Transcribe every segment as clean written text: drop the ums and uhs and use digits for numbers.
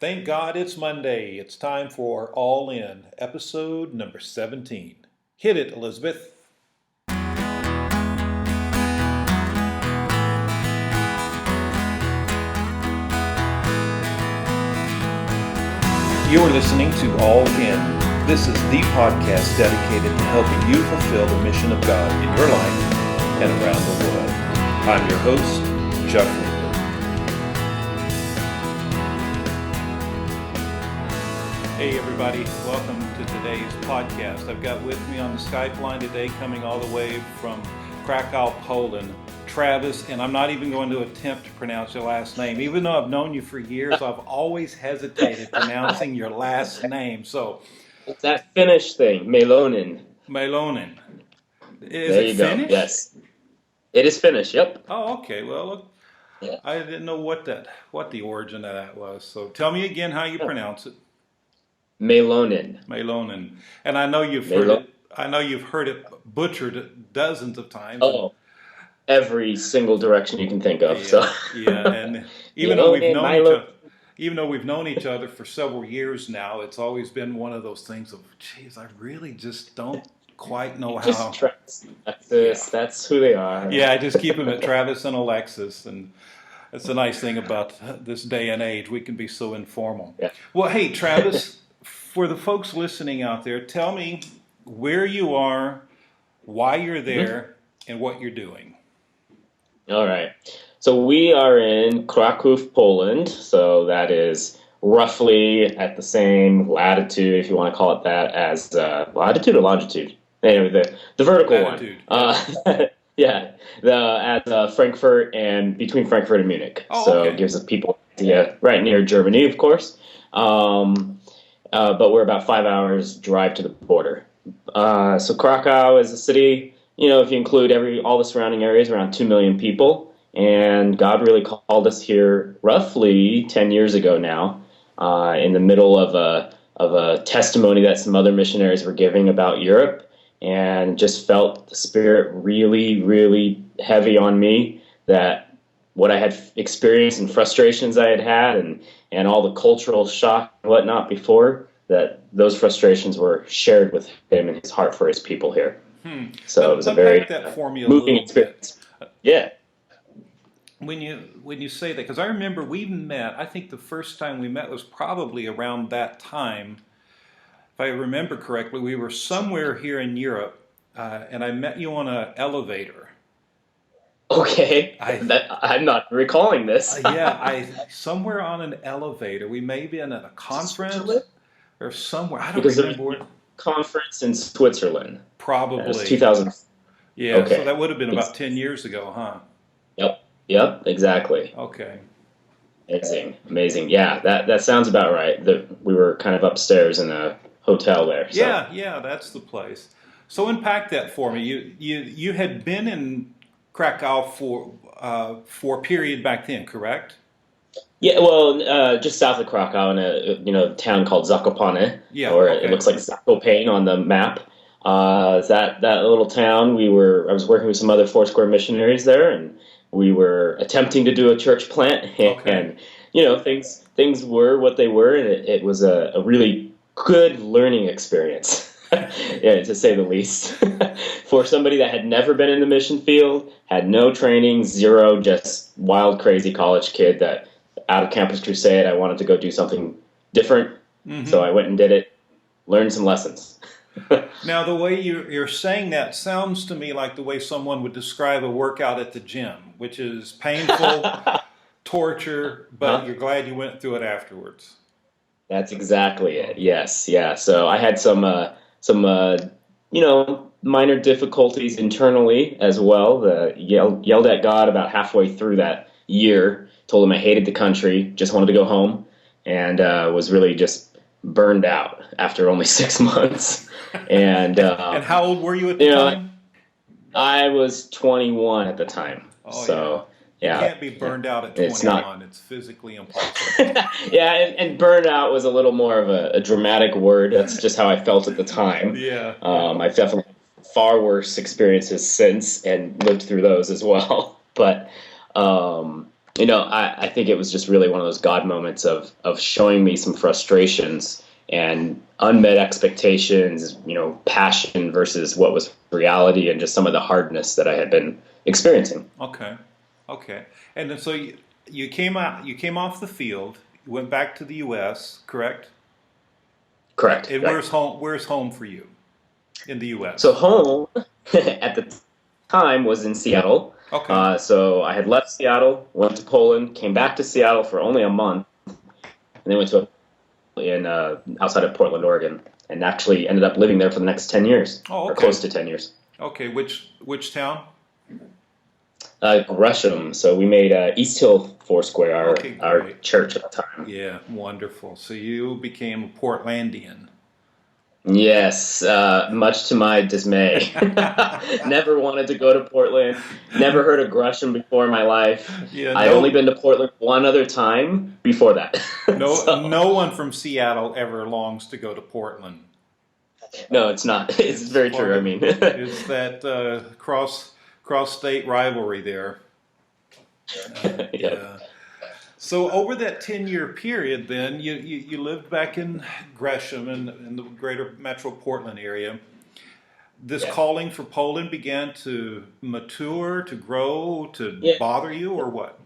Thank God it's Monday. It's time for All In, episode number 17. Hit it, Elizabeth. You're listening to All In. This is the podcast dedicated to helping you fulfill the mission of God in your life and around the world. I'm your host, Jeff Wheeler. Hey everybody, welcome to today's podcast. I've got with me on the Skype line today, coming all the way from Krakow, Poland, Travis, and I'm not even going to attempt to pronounce your last name. Even though I've known you for years, I've always hesitated pronouncing your last name. So, it's that Finnish thing, Mielonen. Mielonen. Is There it you go. Finnish? Yes, it is Finnish. Yep. Oh, okay. Well, look, Yeah. I didn't know what the origin of that was. So tell me again how you pronounce it. Mielonen. Mielonen. And I know you've heard it. I know you've heard it butchered dozens of times. Oh, every single direction you can think of. Yeah, So yeah. And even though we've known each other for several years now, it's always been one of those things of, geez, I really just don't quite know how. Just Travis. That's who they are. Yeah, I just keep them at Travis and Alexis, and that's the nice thing about this day and age. We can be so informal. Yeah. Well, hey, Travis, for the folks listening out there, tell me where you are, why you're there, and what you're doing. All right. So we are in Krakow, Poland. So that is roughly at the same latitude, if you want to call it that, as latitude or longitude. Anyway, the vertical Latitude. One. Yeah, at Frankfurt and between Frankfurt and Munich. Oh, so okay. it gives the people an idea, right near Germany, of course. But we're about 5 hours drive to the border. So Krakow is a city, if you include all the surrounding areas, around 2 million people. And God really called us here roughly 10 years ago now, in the middle of a testimony that some other missionaries were giving about Europe, and just felt the Spirit really, really heavy on me, that what I had experienced and frustrations I had and all the cultural shock and whatnot before, that those frustrations were shared with him and his heart for his people here. So it was a very moving experience. Yeah. When you say that, because I remember we met, I think the first time we met was probably around that time. If I remember correctly, we were somewhere here in Europe, and I met you on an elevator. Okay, I'm not recalling this. Somewhere on an elevator. We may be in a conference or somewhere. I don't remember. Conference in Switzerland. Probably. It was 2000. Yeah, okay. So that would have been about 10 years ago, huh? Yep, exactly. Okay. Amazing. Yeah, that sounds about right. We were kind of upstairs in a hotel there. So. Yeah, that's the place. So unpack that for me. You had been in Krakow for a period back then, correct? Yeah, well, just south of Krakow in a town called Zakopane, it looks like Zakopane on the map. That little town, I was working with some other Foursquare missionaries there, and we were attempting to do a church plant, and things were what they were, and it was a really good learning experience. Yeah, to say the least. For somebody that had never been in the mission field, had no training, zero, just wild, crazy college kid that out of Campus Crusade, I wanted to go do something different. Mm-hmm. So I went and did it, learned some lessons. Now, the way you're saying that sounds to me like the way someone would describe a workout at the gym, which is painful, torture, but you're glad you went through it afterwards. That's exactly it. Yes. Yeah. So I had some minor difficulties internally as well. Yelled at God about halfway through that year, told him I hated the country, just wanted to go home, and was really just burned out after only 6 months. And and how old were you at the time? I was 21 at the time. Oh, so yeah. You can't be burned out at 21. It's physically impossible. Yeah, and burned out was a little more of a dramatic word. That's just how I felt at the time. Yeah. I've definitely had far worse experiences since and lived through those as well. But I think it was just really one of those God moments of showing me some frustrations and unmet expectations, passion versus what was reality, and just some of the hardness that I had been experiencing. Okay, okay. And then so you came out, you came off the field, you went back to the U.S., correct? Correct. And Right. where's home? Where's home for you in the So U.S.? home at the time was in Seattle. Okay, So I had left Seattle, went to Poland, came back to Seattle for only a month, and then went to in outside of Portland, Oregon, and actually ended up living there for the next 10 years, oh, or okay, close to 10 years. okay. Which town? Gresham. So we made East Hill Foursquare Okay, our great. church at the time. Yeah, wonderful. So you became a Portlandian. Yes, much to my dismay. Never wanted to go to Portland. Never heard of Gresham before in my life. Yeah, I'd only no, been to Portland one other time before that. So, no one from Seattle ever longs to go to Portland. no, it's not. It's It's very part true. I of mean, it's that cross state rivalry there. yeah. Yeah. So over that 10-year period, then you lived back in Gresham in the greater Metro Portland area. This Yeah. calling for Poland began to mature, to grow, to Yeah. bother you, or what?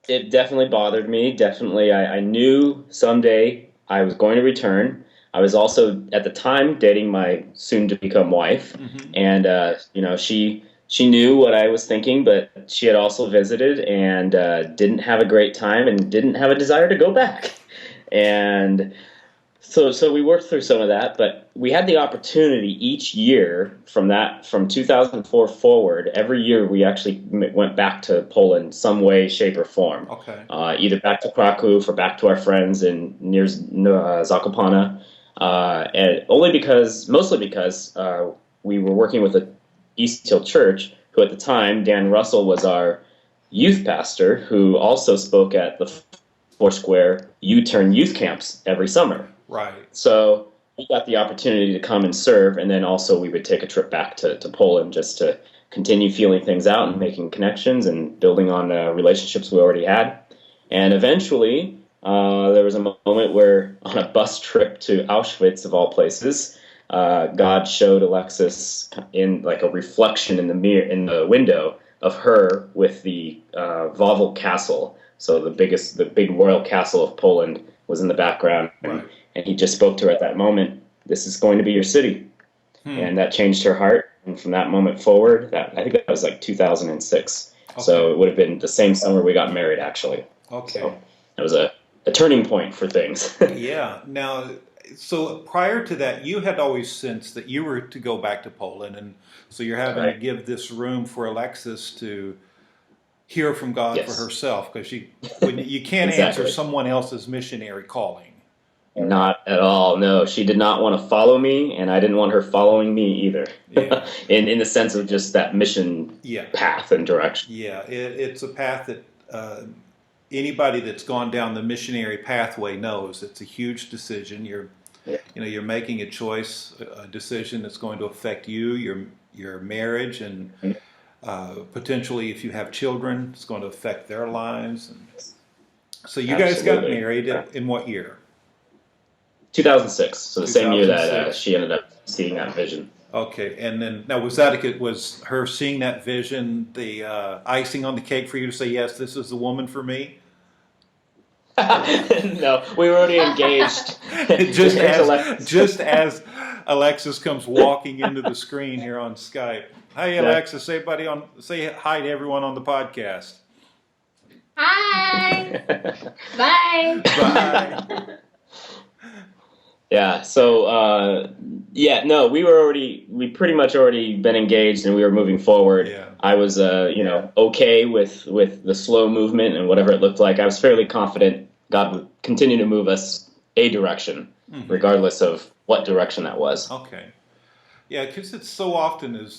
It definitely bothered me. Definitely, I knew someday I was going to return. I was also at the time dating my soon-to-become wife, Hmm. and she knew what I was thinking, but she had also visited and didn't have a great time and didn't have a desire to go back. And so we worked through some of that, but we had the opportunity each year from 2004 forward. Every year we actually went back to Poland some way, shape, or form. Okay. Either back to Krakow or back to our friends in near Zakopane, and mostly because we were working with a East Hill Church, who at the time Dan Russell was our youth pastor, who also spoke at the Foursquare U-Turn youth camps every summer. Right. So we got the opportunity to come and serve, and then also we would take a trip back to Poland just to continue feeling things out and making connections and building on relationships we already had. And eventually, there was a moment where on a bus trip to Auschwitz, of all places, God showed Alexis in like a reflection in the mirror in the window of her with the Wawel Castle. So the big royal castle of Poland was in the background, Right. and he just spoke to her at that moment. This is going to be your city, Hmm. and that changed her heart. And from that moment forward, I think that was like 2006. So Okay. it would have been the same summer we got married, actually. Okay. So it was a turning point for things. Yeah. Now, so prior to that, you had always sensed that you were to go back to Poland, and so you're having to Right. give this room for Alexis to hear from God for Yes, herself, because you can't answer exactly. someone else's missionary calling. Not at all. No, she did not want to follow me, and I didn't want her following me either. Yeah. In the sense of just that mission Yeah. path and direction. Yeah. It's a path that anybody that's gone down the missionary pathway knows. It's a huge decision. Yeah. You're making a choice, a decision that's going to affect you, your marriage, and potentially if you have children, it's going to affect their lives. And so you guys got Absolutely. married in what year? 2006. So the same year that 2006. she ended up seeing that vision. Okay, and then now was her seeing that vision the icing on the cake for you to say yes, this is the woman for me? No, we were already engaged. just There's as Alexis. just as Alexis comes walking into the screen here on Skype. Hey Yeah. Alexis, say hi to everyone on the podcast. Hi. Bye. Bye. Yeah. So no, we pretty much already been engaged, and we were moving forward. Yeah. I was okay with the slow movement and whatever it looked like. I was fairly confident God would continue to move us a direction, Mhm. regardless of what direction that was. Okay. Yeah, because it's so often at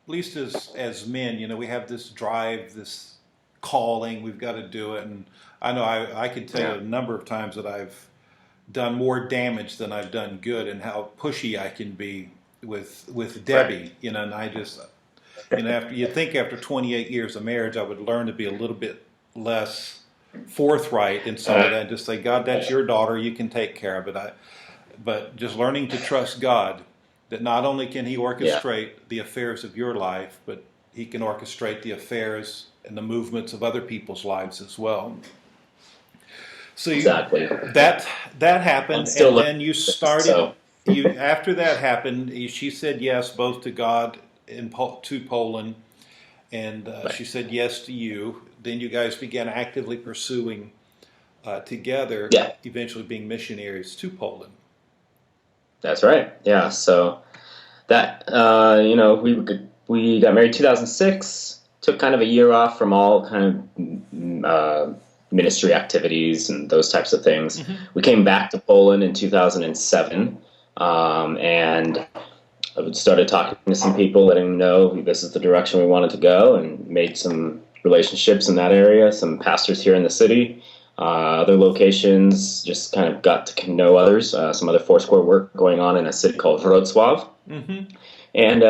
least as men, we have this drive, this calling, we've got to do it. And I know I could tell you a number of times that I've done more damage than I've done good, and how pushy I can be with Debbie, and I just, after 28 years of marriage, I would learn to be a little bit less forthright in some of that. Just say, God, that's your daughter. You can take care of it. But just learning to trust God, that not only can He orchestrate the affairs of your life, but He can orchestrate the affairs and the movements of other people's lives as well. So Exactly. that happened, and then you started. So. After that happened, she said yes both to God and to Poland, and she said yes to you. Then you guys began actively pursuing together, eventually being missionaries to Poland. That's right. Yeah. So that we got married 2006. Took kind of a year off from all kind of ministry activities and those types of things. Mm-hmm. We came back to Poland in 2007, and I started talking to some people, letting them know this is the direction we wanted to go, and made some relationships in that area. Some pastors here in the city. Other locations, just kind of got to know others. Some other Foursquare work going on in a city called Wrocław. Mm-hmm. And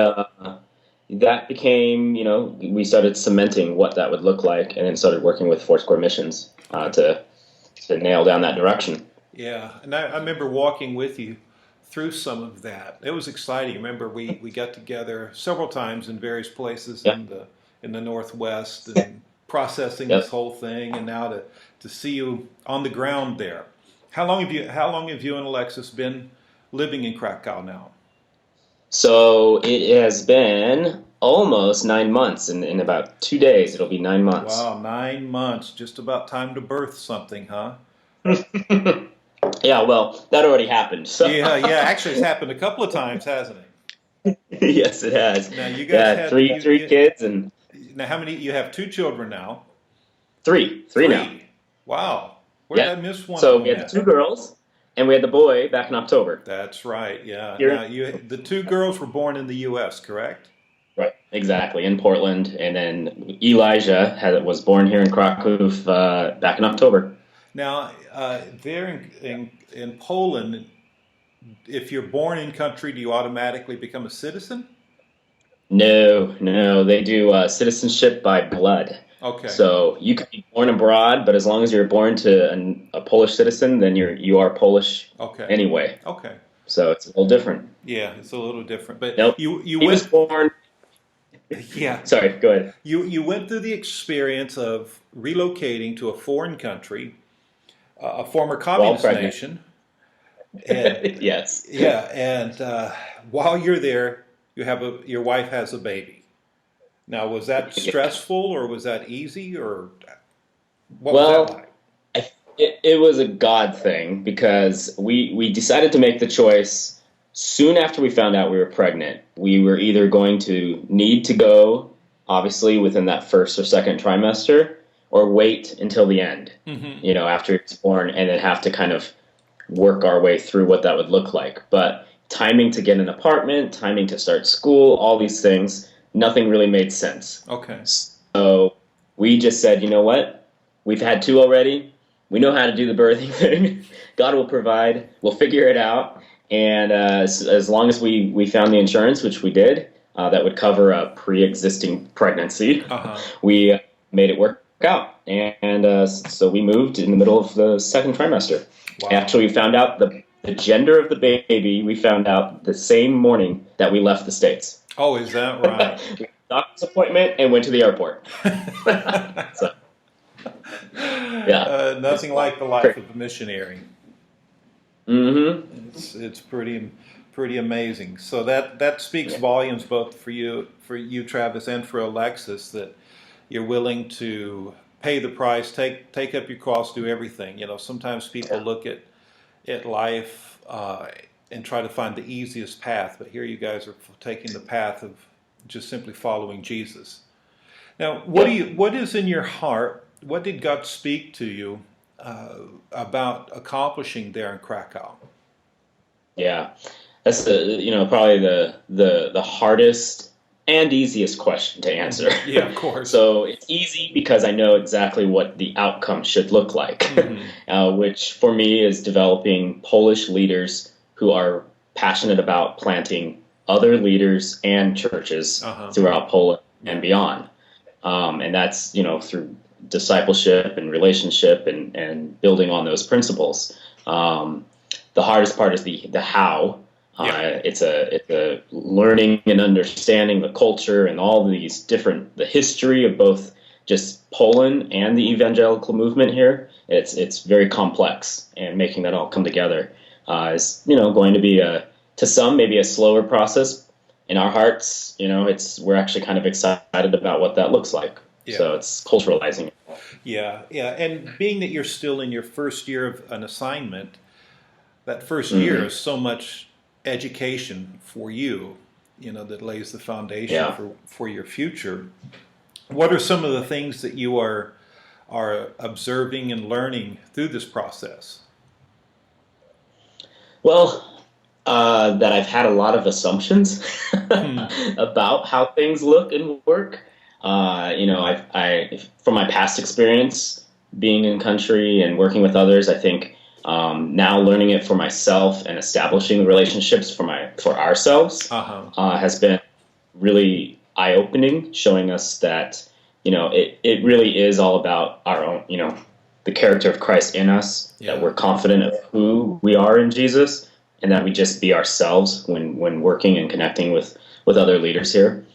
that became, we started cementing what that would look like, and then started working with Foursquare Missions to nail down that direction. Yeah, and I remember walking with you through some of that. It was exciting. Remember, we got together several times in various places in the Northwest and processing this whole thing, and now to see you on the ground there. How long have you and Alexis been living in Krakow now? So it has been almost 9 months. In about 2 days, it'll be 9 months. Wow, 9 months. Just about time to birth something, huh? Yeah, well, that already happened. So. Yeah. Actually, it's happened a couple of times, hasn't it? Yes, it has. Now you guys had three kids, and now how many? You have 2 children now. Three now. Wow. Where did I miss one? So we had the 2 girls, and we had the boy back in October. That's right. Yeah. Now the 2 girls were born in the U.S., correct? Right. Exactly, in Portland, and then Elijah was born here in Krakow back in October. Now, there in Poland, if you're born in country, do you automatically become a citizen? No, they do citizenship by blood. Okay. So you can be born abroad, but as long as you're born to a Polish citizen, then you are Polish. Okay. Anyway. Okay. So it's a little different. Yeah, it's a little different. But nope. He was born. Yeah. Sorry, go ahead. You went through the experience of relocating to a foreign country, a former communist nation. And, yes. Yeah, and while you're there, your wife has a baby. Now, was that stressful, or was that easy, or what was that like? It was a God thing, because we decided to make the choice soon after we found out we were pregnant. We were either going to need to go, obviously, within that first or second trimester, or wait until the end, after it's born, and then have to kind of work our way through what that would look like. But timing to get an apartment, timing to start school, all these things, nothing really made sense. Okay. So we just said, you know what? We've had 2 already. We know how to do the birthing thing. God will provide. We'll figure it out. And as long as we found the insurance, which we did, that would cover a pre-existing pregnancy, we made it work out. And so we moved in the middle of the second trimester. Wow. After we found out the gender of the baby, we found out the same morning that we left the States. Oh, is that right? We had a doctor's appointment and went to the airport. So, yeah. Nothing like the life of a missionary. Mm-hmm. It's pretty amazing. So that speaks volumes both for you, Travis, and for Alexis, that you're willing to pay the price, take up your cross, do everything. Sometimes people look at life and try to find the easiest path, but here you guys are taking the path of just simply following Jesus. Now, what is in your heart? What did God speak to you about accomplishing there in Krakow? Yeah, that's probably the hardest and easiest question to answer. Yeah, of course. So it's easy because I know exactly what the outcome should look like, which for me is developing Polish leaders who are passionate about planting other leaders and churches throughout Poland and beyond. And that's, through discipleship and relationship and building on those principles. The hardest part is the how. It's a learning and understanding the culture and all these the history of both just Poland and the evangelical movement here. It's very complex, and making that all come together is going to be to some maybe a slower process. In our hearts, we're actually kind of excited about what that looks like. Yeah. So it's culturalizing. Yeah, and being that you're still in your first year of an assignment, that first year is so much education for you, that lays the foundation for your future. What are some of the things that you are observing and learning through this process? Well, that I've had a lot of assumptions about how things look and work. I from my past experience being in country and working with others, I think now learning it for myself and establishing relationships for ourselves has been really eye-opening, showing us that it really is all about our own, the character of Christ in us, that we're confident of who we are in Jesus, and that we just be ourselves when working and connecting with other leaders here.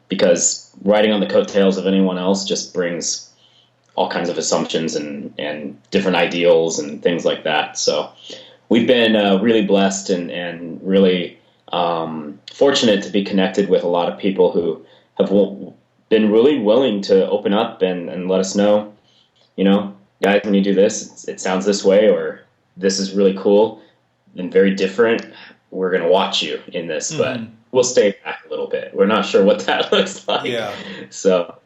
Because riding on the coattails of anyone else just brings all kinds of assumptions and different ideals and things like that. So we've been really blessed and really fortunate to be connected with a lot of people who have been really willing to open up and let us know, guys, when you do this, it sounds this way, or this is really cool and very different. We're going to watch you in this, but we'll stay back a little bit. We're not sure what that looks like. Yeah. So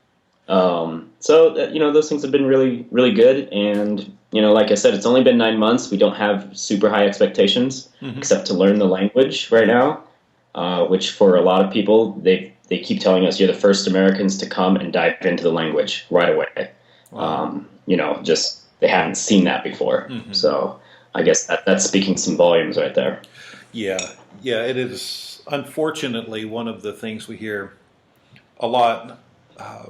those things have been really, really good. And, like I said, it's only been 9 months. We don't have super high expectations except to learn the language right now, which for a lot of people, they keep telling us you're the first Americans to come and dive into the language right away. Wow. Just they haven't seen that before. So I guess that's speaking some volumes right there. Yeah, it is unfortunately one of the things we hear a lot. A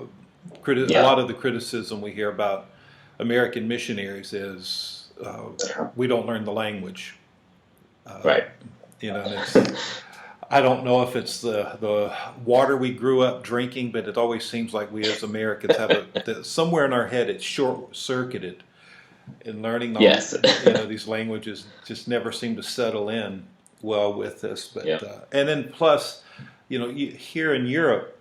lot of the criticism we hear about American missionaries is we don't learn the language. Right. And I don't know if it's the water we grew up drinking, but it always seems like we as Americans have somewhere in our head it's short-circuited. In learning these languages just never seem to settle in well with us. But and then plus, here in Europe,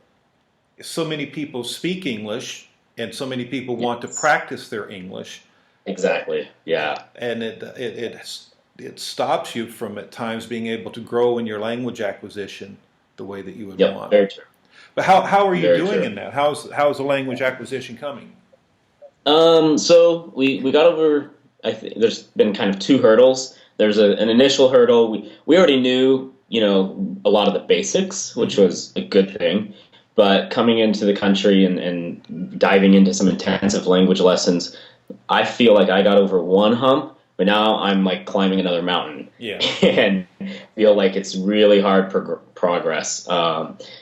so many people speak English, and so many people want to practice their English. Exactly. Yeah. And it stops you from at times being able to grow in your language acquisition the way that you would want. Very true. But how are you doing in that? How's the language acquisition coming? So we got over, I think there's been kind of 2 hurdles. There's an initial hurdle. We already knew, a lot of the basics, which was a good thing. But coming into the country and diving into some intensive language lessons, I feel like I got over one hump, but now I'm like climbing another mountain. Yeah. And feel like it's really hard progress.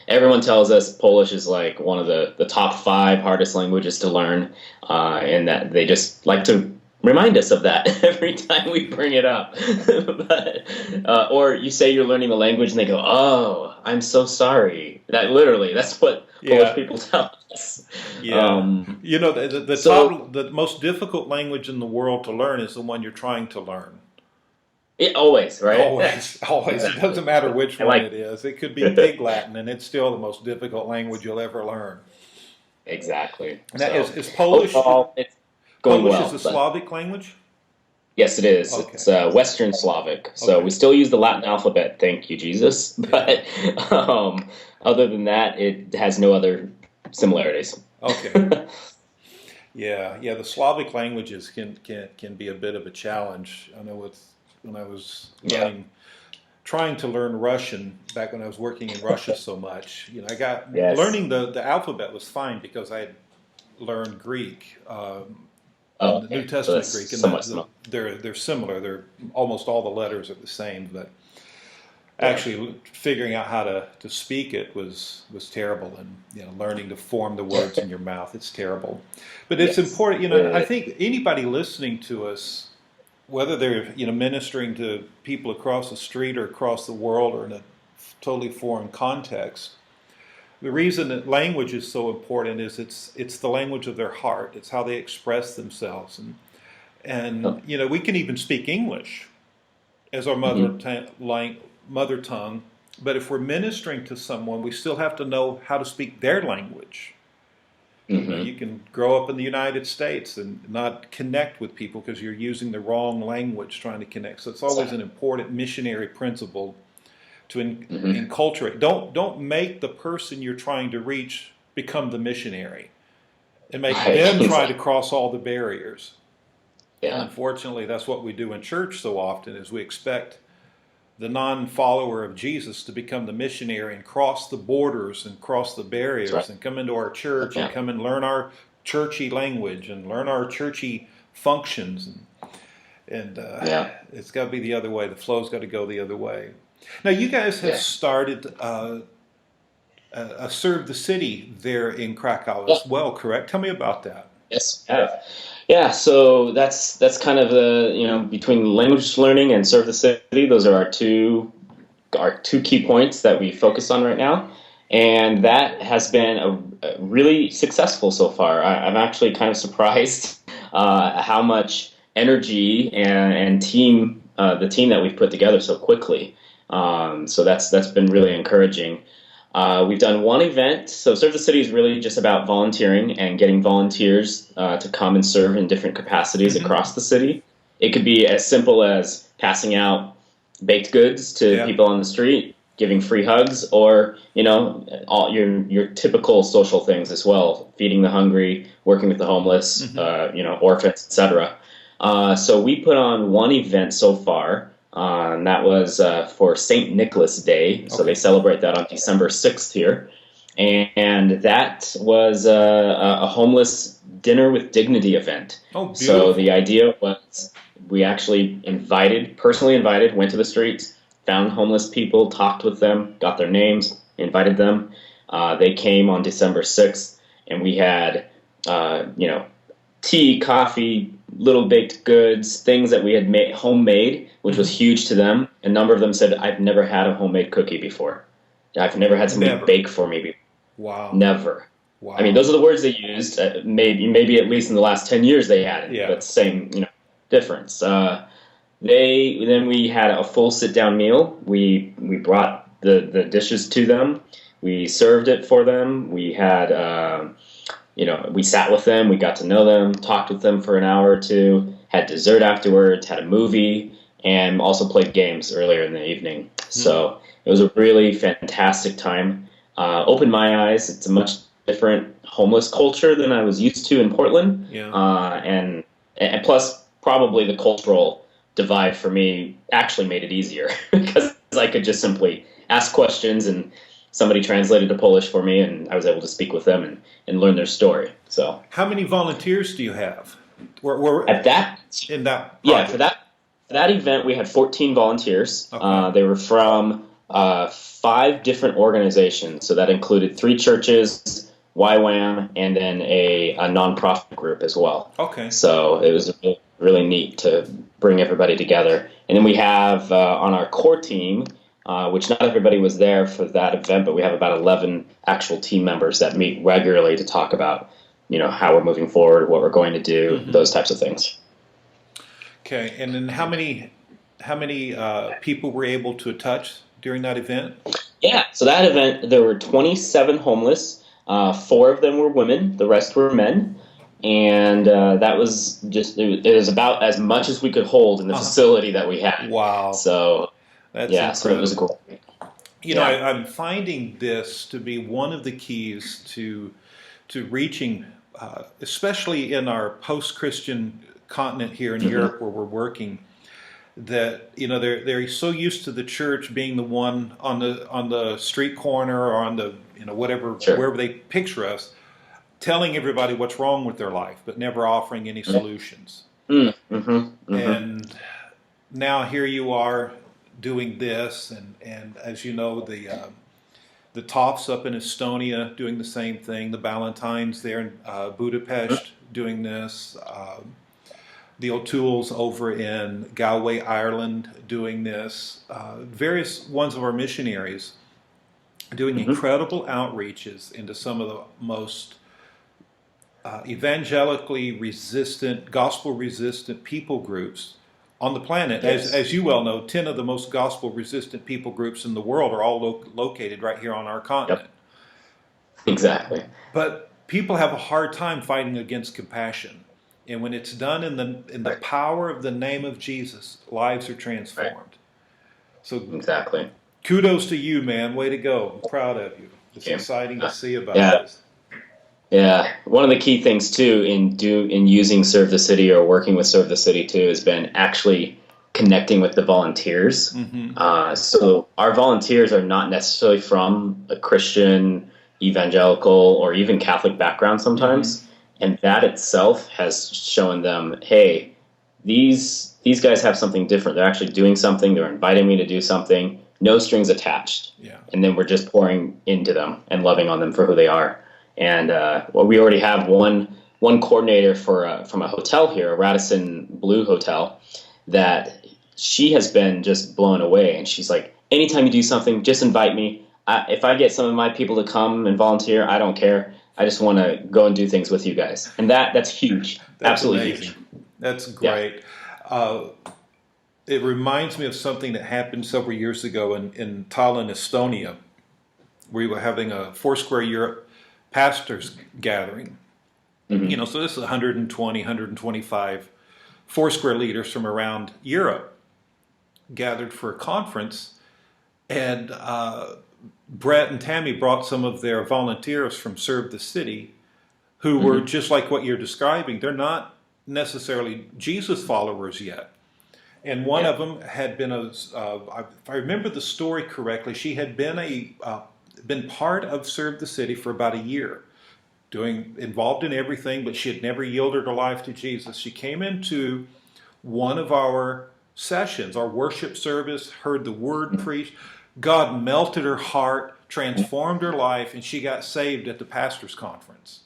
Everyone tells us Polish is like one of the top 5 hardest languages to learn, and that they just like to remind us of that every time we bring it up. But, or you say you're learning the language and they go, "Oh, I'm so sorry." That's what Polish people tell us. Yeah. The most difficult language in the world to learn is the one you're trying to learn. Always, right? Always. It doesn't matter which one it is. It could be Pig Latin, and it's still the most difficult language you'll ever learn. Exactly. Now, is Polish? It's going Polish well, is a Slavic language? Yes, it is. Okay. It's Western Slavic. So we still use the Latin alphabet, thank you, Jesus. But other than that, it has no other similarities. Okay. Yeah. The Slavic languages can be a bit of a challenge. I know when I was trying to learn Russian back when I was working in Russia so much, learning the alphabet was fine because I had learned Greek. The New Testament Greek, and they're similar. They're almost all the letters are the same, but Actually, figuring out how to speak it was terrible, and learning to form the words in your mouth, it's terrible. But it's Yes. important. I think anybody listening to us, whether they're ministering to people across the street or across the world or in a totally foreign context, the reason that language is so important is it's the language of their heart. It's how they express themselves, and we can even speak English as our mother tongue, but if we're ministering to someone, we still have to know how to speak their language. You can grow up in the United States and not connect with people because you're using the wrong language trying to connect. So it's always an important missionary principle to enculturate. Don't make the person you're trying to reach become the missionary and make them try to cross all the barriers. Yeah. Unfortunately, that's what we do in church so often, is we expect the non-follower of Jesus to become the missionary and cross the borders and cross the barriers and come into our church and come and learn our churchy language and learn our churchy functions. And it's got to be the other way. The flow's got to go the other way. Now, you guys have started a Serve the City there in Krakow as well, correct? Tell me about that. Yes, I have. Yeah, so that's kind of the between language learning and Serve the City. Those are our two key points that we focus on right now, and that has been a really successful so far. I'm actually kind of surprised how much energy and team the team that we've put together so quickly. So that's been really encouraging. We've done one event. So Serve the City is really just about volunteering and getting volunteers to come and serve in different capacities across the city. It could be as simple as passing out baked goods to people on the street, giving free hugs, or all your typical social things as well, feeding the hungry, working with the homeless, orphans, etc. So we put on one event so far. And that was for St. Nicholas Day, so they celebrate that on December 6th here. And that was a homeless dinner with dignity event. Oh, beautiful. So the idea was we actually personally invited, went to the streets, found homeless people, talked with them, got their names, invited them. They came on December 6th, and we had, tea, coffee, little baked goods, things that we had made homemade, which was huge to them. A number of them said, "I've never had a homemade cookie before. I've never had somebody bake for me before." Wow. Never. Wow. I mean, those are the words they used. Maybe at least in the last 10 years they hadn't. Yeah. But same, difference. Then we had a full sit-down meal. We brought the dishes to them. We served it for them. We had we sat with them, we got to know them, talked with them for an hour or two, had dessert afterwards, had a movie, and also played games earlier in the evening. So it was a really fantastic time. Opened my eyes. It's a much different homeless culture than I was used to in Portland. Yeah. And plus, probably the cultural divide for me actually made it easier because I could just simply ask questions and somebody translated to Polish for me, and I was able to speak with them and learn their story. So, how many volunteers do you have? At that, in that project? Yeah, for that event, we had 14 volunteers. Okay. They were from 5 different organizations. So that included 3 churches, YWAM, and then a nonprofit group as well. Okay. So it was really neat to bring everybody together. And then we have on our core team, which not everybody was there for that event, but we have about 11 actual team members that meet regularly to talk about, how we're moving forward, what we're going to do, those types of things. Okay, and then how many people were able to touch during that event? Yeah, so that event, there were 27 homeless. 4 of them were women, the rest were men. And that was it was about as much as we could hold in the facility that we had. Wow. So, that's incredible. So it was great. I'm finding this to be one of the keys to reaching, especially in our post-Christian continent here in Europe where we're working, that they're so used to the church being the one on the street corner or on the whatever wherever they picture us, telling everybody what's wrong with their life, but never offering any solutions. And now here you are doing this, and as you know, the Toffs up in Estonia doing the same thing, the Ballantines there in Budapest doing this, the O'Tooles over in Galway, Ireland doing this, various ones of our missionaries doing incredible outreaches into some of the most evangelically resistant, gospel resistant people groups on the planet. Yes. As you well know, 10 of the most gospel resistant people groups in the world are all located right here on our continent. Yep. Exactly. But people have a hard time fighting against compassion. And when it's done in the power of the name of Jesus, lives are transformed. Right. So exactly. Kudos to you, man. Way to go. I'm proud of you. It's exciting to see about this. Yeah, one of the key things too in using Serve the City or working with Serve the City too has been actually connecting with the volunteers. So our volunteers are not necessarily from a Christian, evangelical, or even Catholic background sometimes, and that itself has shown them, hey, these guys have something different. They're actually doing something. They're inviting me to do something. No strings attached. Yeah. And then we're just pouring into them and loving on them for who they are. And we already have one coordinator from a hotel here, a Radisson Blue Hotel, that she has been just blown away. And she's like, anytime you do something, just invite me. If I get some of my people to come and volunteer, I don't care. I just want to go and do things with you guys. And that's huge. That's absolutely amazing. Huge. That's great. Yeah. It reminds me of something that happened several years ago in Tallinn, Estonia. We were having a Foursquare Europe pastors gathering. So this is 120, 125 Foursquare leaders from around Europe gathered for a conference. And Brett and Tammy brought some of their volunteers from Serve the City who were just like what you're describing. They're not necessarily Jesus followers yet. And one of them had been if I remember the story correctly, she had been been part of Serve the City for about a year, involved in everything, but she had never yielded her life to Jesus. She came into one of our sessions, our worship service, heard the word preached. God melted her heart, transformed her life, and she got saved at the pastor's conference.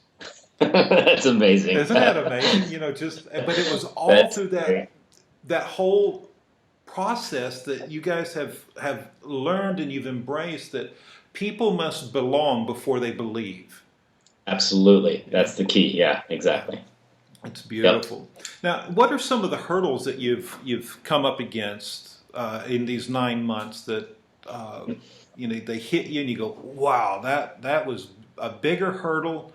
That's amazing. Isn't that amazing? But it was all through that whole process that you guys have learned and you've embraced, that people must belong before they believe. Absolutely. That's the key. Yeah, exactly. It's beautiful. Yep. Now, what are some of the hurdles that you've come up against in these 9 months that they hit you and you go, wow, that was a bigger hurdle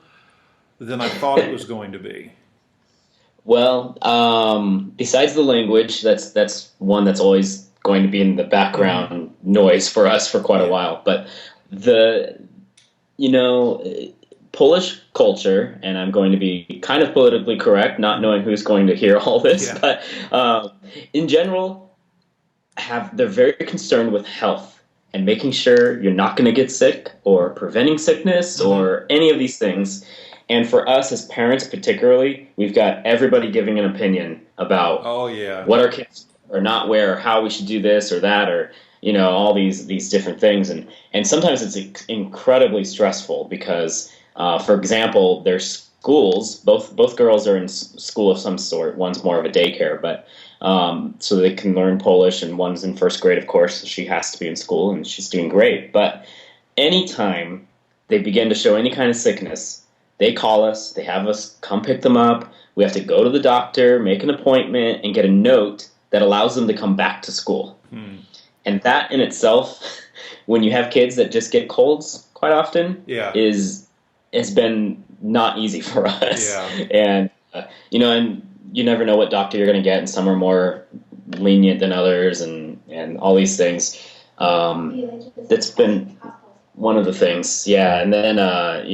than I thought it was going to be? Well, besides the language, that's one that's always going to be in the background noise for us for quite a while. But Polish culture, and I'm going to be kind of politically correct, not knowing who's going to hear all this, but in general, they're very concerned with health and making sure you're not going to get sick or preventing sickness or any of these things. And for us as parents particularly, we've got everybody giving an opinion about what our kids are not wear, or how we should do this or that, or all these different things. And sometimes it's incredibly stressful because, for example, their schools, both girls are in school of some sort. One's more of a daycare, but so they can learn Polish, and one's in first grade, of course, so she has to be in school, and she's doing great. But anytime they begin to show any kind of sickness, they call us, they have us come pick them up. We have to go to the doctor, make an appointment, and get a note that allows them to come back to school. And that in itself, when you have kids that just get colds quite often, has been not easy for us. And, and you never know what doctor you're going to get, and some are more lenient than others, and all these things. That's been one of the things, and then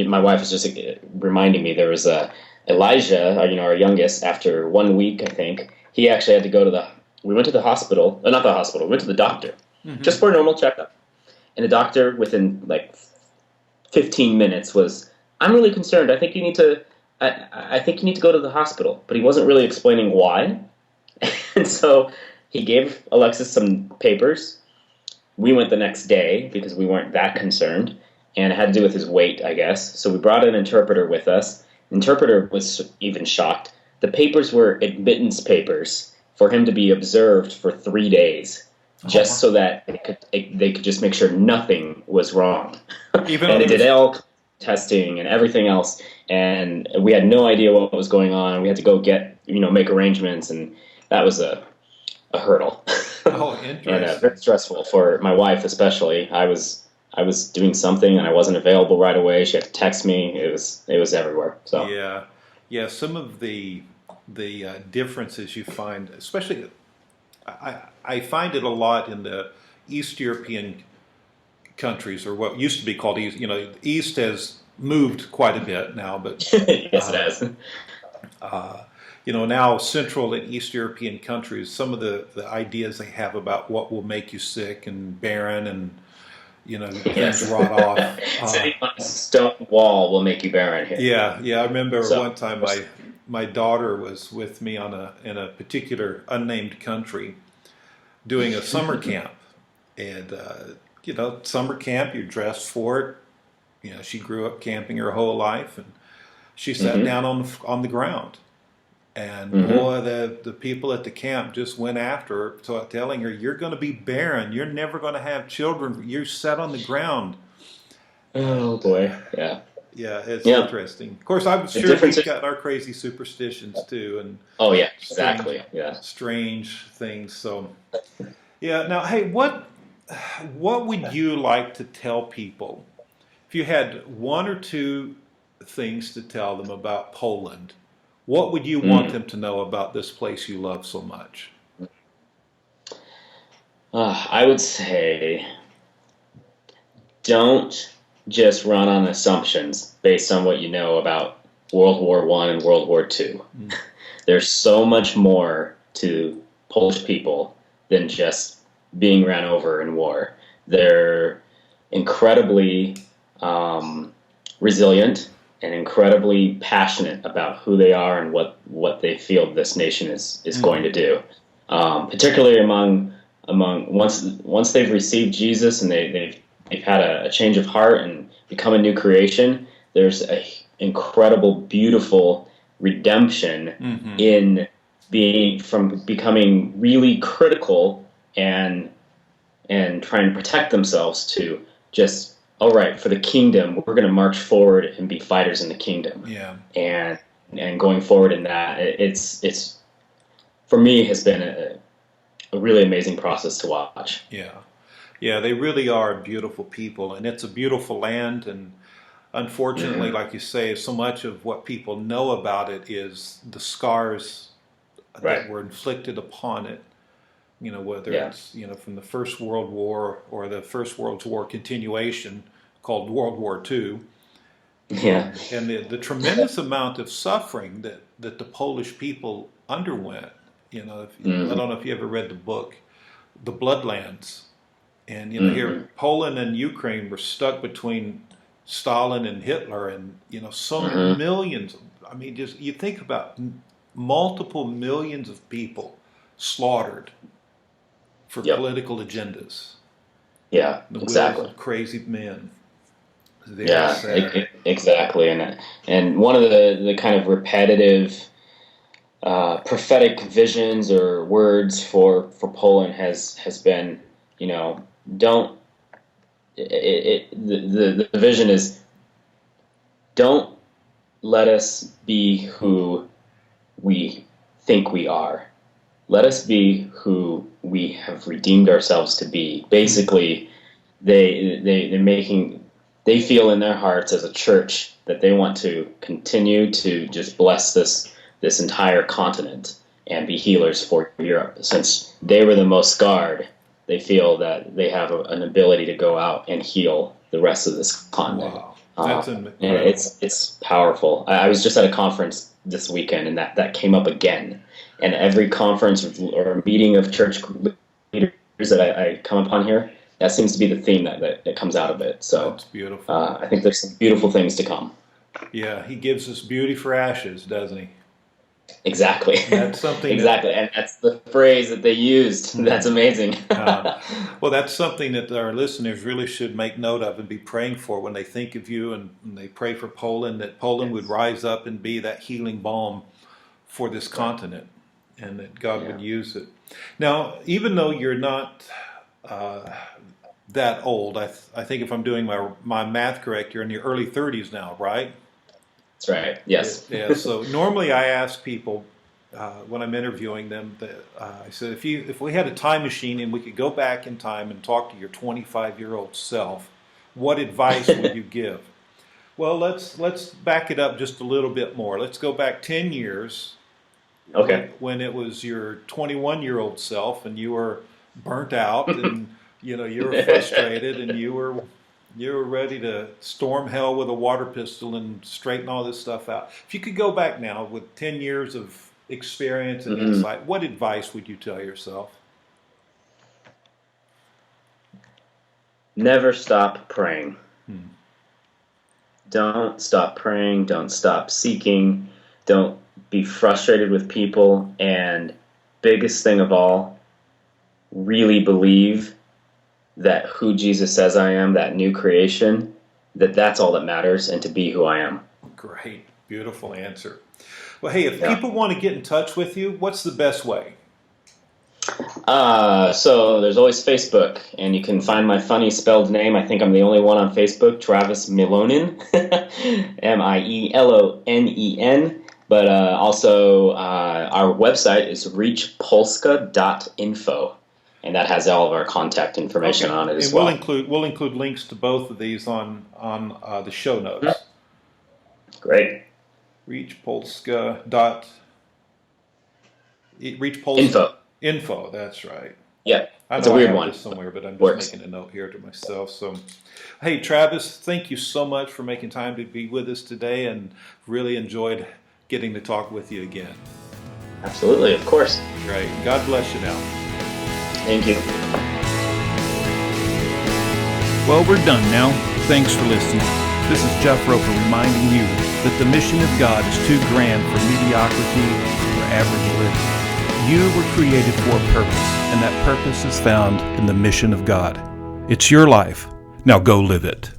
my wife was just reminding me, there was Elijah, our youngest, after 1 week, I think, he actually had to go we went to the hospital, not the hospital, we went to the doctor, just for a normal checkup. And the doctor, within like 15 minutes, was, I'm really concerned, I think you need to go to the hospital. But he wasn't really explaining why. And so he gave Alexis some papers, we went the next day because we weren't that concerned, and it had to do with his weight, I guess. So we brought an interpreter with us. The interpreter was even shocked. The papers were admittance papers for him to be observed for 3 days, just so that they could just make sure nothing was wrong. Even And it did all testing and everything else, and we had no idea what was going on. We had to go make arrangements, and that was a hurdle. Oh, interesting. And very stressful for my wife, especially. I was doing something and I wasn't available right away. She had to text me. It was everywhere. So yeah. Some of the differences you find, especially, I find it a lot in the East European countries, or what used to be called East. East has moved quite a bit now, but yes, it has. Now Central and East European countries, some of the ideas they have about what will make you sick and barren and things rot off. Sitting on a stone wall will make you barren here. Yeah. I remember one time my daughter was with me in a particular unnamed country doing a summer camp, and summer camp, you're dressed for it. She grew up camping her whole life, and she sat down on the ground. And boy, the people at the camp just went after her, telling her, "You're going to be barren. You're never going to have children. You're sat on the ground." Oh boy, yeah. Yeah, it's interesting. Of course, I'm sure we've got our crazy superstitions too, and exactly, strange things. So, yeah. Now, hey, what would you like to tell people if you had one or two things to tell them about Poland? What would you want them to know about this place you love so much? I would say, don't just run on assumptions based on what you know about World War I and World War II. There's so much more to Polish people than just being ran over in war. They're incredibly resilient and incredibly passionate about who they are and what they feel this nation is going to do. Particularly among once they've received Jesus and they've had a change of heart and become a new creation, there's a incredible, beautiful redemption in becoming really critical and trying to protect themselves to just, all right, for the kingdom, we're going to march forward and be fighters in the kingdom. Yeah. And going forward in that, it's for me has been a really amazing process to watch. Yeah, they really are beautiful people, and it's a beautiful land. And unfortunately, like you say, so much of what people know about it is the scars that were inflicted upon it. Whether it's from the First World War or the First World War continuation called World War II. Yeah. And the tremendous amount of suffering that the Polish people underwent. I don't know if you ever read the book, The Bloodlands. And here Poland and Ukraine were stuck between Stalin and Hitler, and so millions. I mean, just you think about multiple millions of people slaughtered for political agendas. Yeah, exactly. Crazy men. Exactly. And one of the kind of repetitive prophetic visions or words for Poland has been, the vision is, don't let us be who we think we are. Let us be who we have redeemed ourselves to be. Basically, they feel in their hearts as a church that they want to continue to just bless this entire continent and be healers for Europe. Since they were the most scarred, they feel that they have an ability to go out and heal the rest of this continent. Wow. That's and it's powerful. I was just at a conference this weekend, and that came up again. And every conference or meeting of church leaders that I come upon here, that seems to be the theme that comes out of it. So that's beautiful. I think there's some beautiful things to come. Yeah, he gives us beauty for ashes, doesn't he? Exactly. That's something exactly, and that's the phrase that they used. That's amazing. well, that's something that our listeners really should make note of and be praying for when they think of you and they pray for Poland, that Poland would rise up and be that healing balm for this continent, and that God would use it. Now, even though you're not that old, I think if I'm doing my math correct, you're in your early 30s now, right? That's right. Yes. Yeah. So normally I ask people when I'm interviewing them, I said, if we had a time machine and we could go back in time and talk to your 25-year-old self, what advice would you give? Well, let's back it up just a little bit more. Let's go back 10 years. Okay. When it was your 21-year-old self and you were burnt out and you were frustrated and you were ready to storm hell with a water pistol and straighten all this stuff out. If you could go back now with 10 years of experience and insight, what advice would you tell yourself? Never stop praying. Don't stop praying. Don't stop seeking. Don't be frustrated with people. And biggest thing of all, really believe that who Jesus says I am, that new creation, that's all that matters, and to be who I am. Great. Beautiful answer. Well, hey, if people want to get in touch with you, what's the best way? So there's always Facebook, and you can find my funny spelled name. I think I'm the only one on Facebook, Travis Mielonen, Mielonen. But also our website is reachpolska.info. And that has all of our contact information on it as well. We'll include links to both of these on the show notes. Great. Reachpolska. Info. That's right. Yeah. It's a weird have one. This somewhere, but I'm just making a note here to myself. So, hey, Travis, thank you so much for making time to be with us today, and really enjoyed getting to talk with you again. Absolutely, of course. Great. God bless you now. Thank you. Well, we're done now. Thanks for listening. This is Jeff Roper reminding you that the mission of God is too grand for mediocrity or average living. You were created for a purpose, and that purpose is found in the mission of God. It's your life. Now go live it.